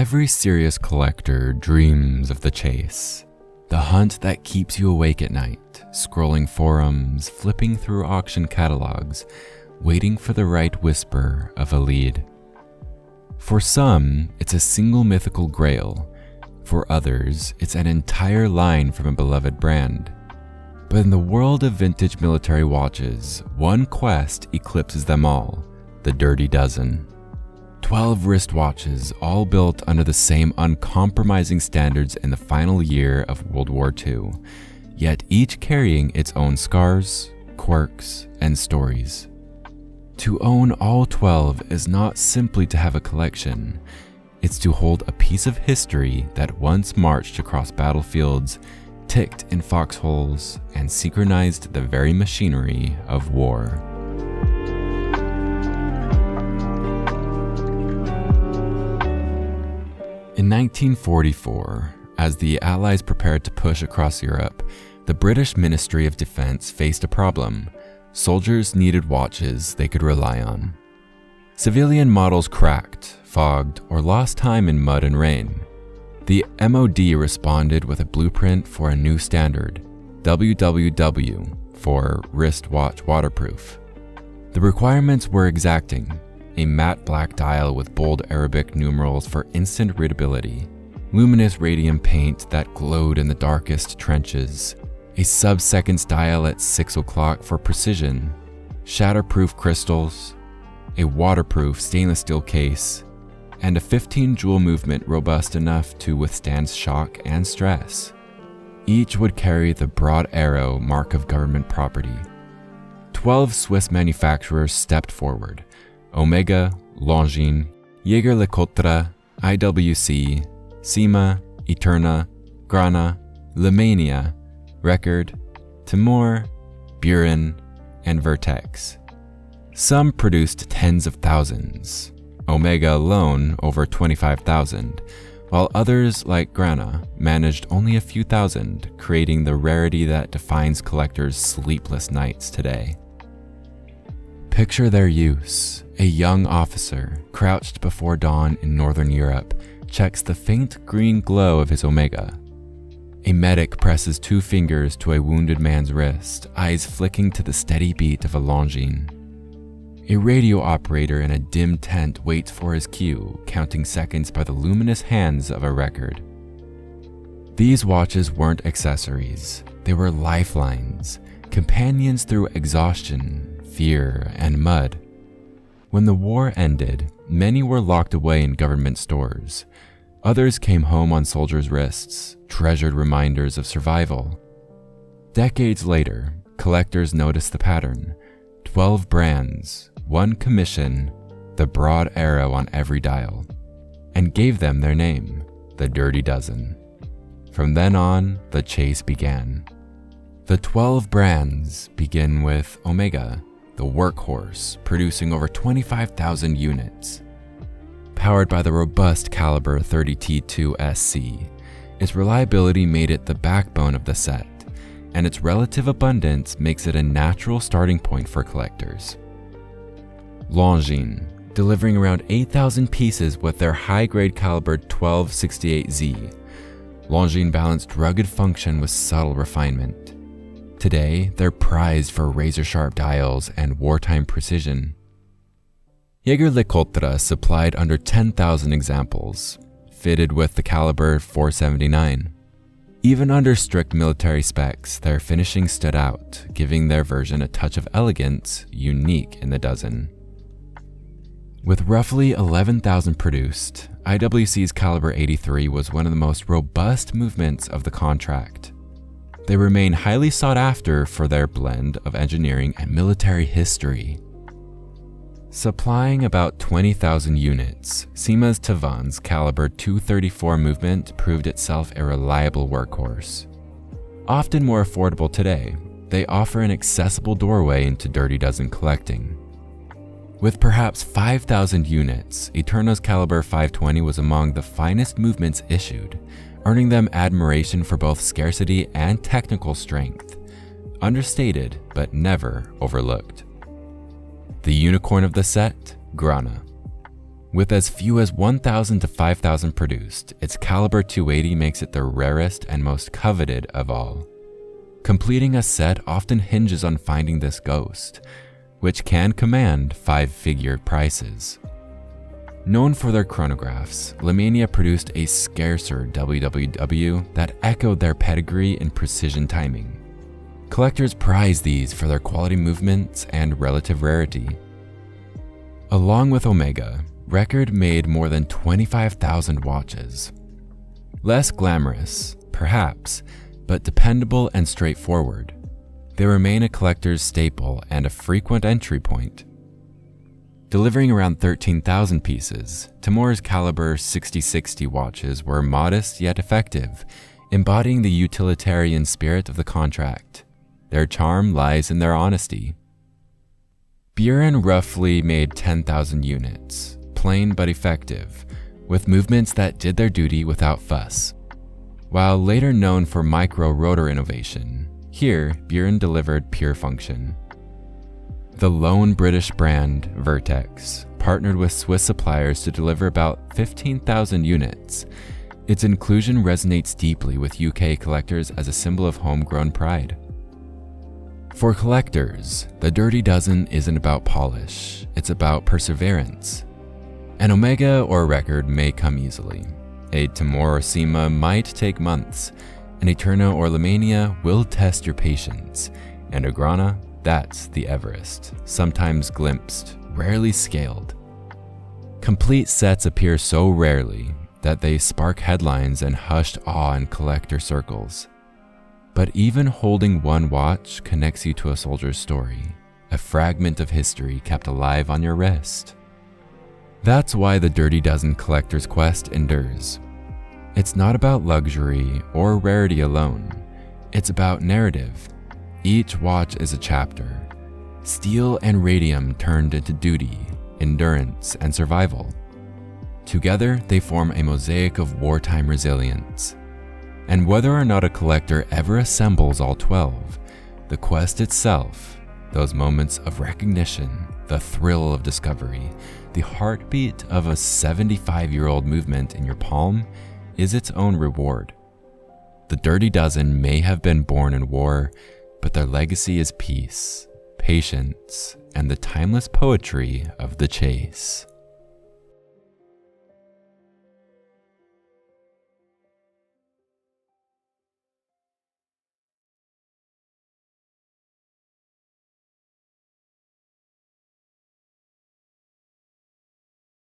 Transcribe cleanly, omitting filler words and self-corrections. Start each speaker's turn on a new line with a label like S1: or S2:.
S1: Every serious collector dreams of the chase, the hunt that keeps you awake at night, scrolling forums, flipping through auction catalogs, waiting for the right whisper of a lead. For some, it's a single mythical grail. For others, it's an entire line from a beloved brand. But in the world of vintage military watches, one quest eclipses them all: the Dirty Dozen. 12 wristwatches, all built under the same uncompromising standards in the final year of World War II, yet each carrying its own scars, quirks, and stories. To own all 12 is not simply to have a collection, it's to hold a piece of history that once marched across battlefields, ticked in foxholes, and synchronized the very machinery of war. In 1944, as the Allies prepared to push across Europe, the British Ministry of Defense faced a problem. Soldiers needed watches they could rely on. Civilian models cracked, fogged, or lost time in mud and rain. The MOD responded with a blueprint for a new standard, WWW, for wristwatch waterproof. The requirements were exacting: a matte black dial with bold Arabic numerals for instant readability, luminous radium paint that glowed in the darkest trenches, a sub-seconds dial at 6 o'clock for precision, shatterproof crystals, a waterproof stainless steel case, and a 15-joule movement robust enough to withstand shock and stress. Each would carry the broad arrow mark of government property. 12 Swiss manufacturers stepped forward: Omega, Longines, Jaeger-LeCoultre, IWC, Syma, Eterna, Grana, Lemania, Record, Timor, Buren, and Vertex. Some produced tens of thousands, Omega alone over 25,000, while others like Grana managed only a few thousand, creating the rarity that defines collectors' sleepless nights today. Picture their use. A young officer, crouched before dawn in northern Europe, checks the faint green glow of his Omega. A medic presses 2 fingers to a wounded man's wrist, eyes flicking to the steady beat of a Longines. A radio operator in a dim tent waits for his cue, counting seconds by the luminous hands of a Record. These watches weren't accessories, they were lifelines, companions through exhaustion, fear, and mud. When the war ended, many were locked away in government stores. Others came home on soldiers' wrists, treasured reminders of survival. Decades later, collectors noticed the pattern: 12 brands, 1 commission, the broad arrow on every dial, and gave them their name, the Dirty Dozen. From then on, the chase began. The 12 brands begin with Omega, the workhorse, producing over 25,000 units. Powered by the robust caliber 30T2 SC, its reliability made it the backbone of the set, and its relative abundance makes it a natural starting point for collectors. Longines, delivering around 8,000 pieces with their high-grade caliber 1268Z. Longines balanced rugged function with subtle refinement. Today, they're prized for razor-sharp dials and wartime precision. Jaeger-LeCoultre supplied under 10,000 examples, fitted with the caliber 479. Even under strict military specs, their finishing stood out, giving their version a touch of elegance unique in the dozen. With roughly 11,000 produced, IWC's caliber 83 was one of the most robust movements of the contract. They remain highly sought after for their blend of engineering and military history. Supplying about 20,000 units, Syma's Tavan's caliber 234 movement proved itself a reliable workhorse. Often more affordable today, they offer an accessible doorway into Dirty Dozen collecting. With perhaps 5,000 units, Eterna's caliber 520 was among the finest movements issued, earning them admiration for both scarcity and technical strength, understated but never overlooked. The unicorn of the set, Grana. With as few as 1,000 to 5,000 produced, its caliber 280 makes it the rarest and most coveted of all. Completing a set often hinges on finding this ghost, which can command 5-figure prices. Known for their chronographs, Lemania produced a scarcer WWW that echoed their pedigree in precision timing. Collectors prize these for their quality movements and relative rarity. Along with Omega, Record made more than 25,000 watches. Less glamorous, perhaps, but dependable and straightforward. They remain a collector's staple and a frequent entry point. Delivering around 13,000 pieces, Timur's caliber 6060 watches were modest yet effective, embodying the utilitarian spirit of the contract. Their charm lies in their honesty. Buren roughly made 10,000 units, plain but effective, with movements that did their duty without fuss. While later known for micro-rotor innovation, here Buren delivered pure function. The lone British brand, Vertex, partnered with Swiss suppliers to deliver about 15,000 units. Its inclusion resonates deeply with UK collectors as a symbol of homegrown pride. For collectors, the Dirty Dozen isn't about polish, it's about perseverance. An Omega or Record may come easily. A Timur or Sima might take months. An Eterna or Lemania will test your patience. And a Grana, that's the Everest, sometimes glimpsed, rarely scaled. Complete sets appear so rarely that they spark headlines and hushed awe in collector circles. But even holding one watch connects you to a soldier's story, a fragment of history kept alive on your wrist. That's why the Dirty Dozen collector's quest endures. It's not about luxury or rarity alone. It's about narrative. Each watch is a chapter. Steel and radium turned into duty, endurance, and survival. Together, they form a mosaic of wartime resilience. And whether or not a collector ever assembles all 12, the quest itself, those moments of recognition, the thrill of discovery, the heartbeat of a 75-year-old movement in your palm is its own reward. The Dirty Dozen may have been born in war, but their legacy is peace, patience, and the timeless poetry of the chase.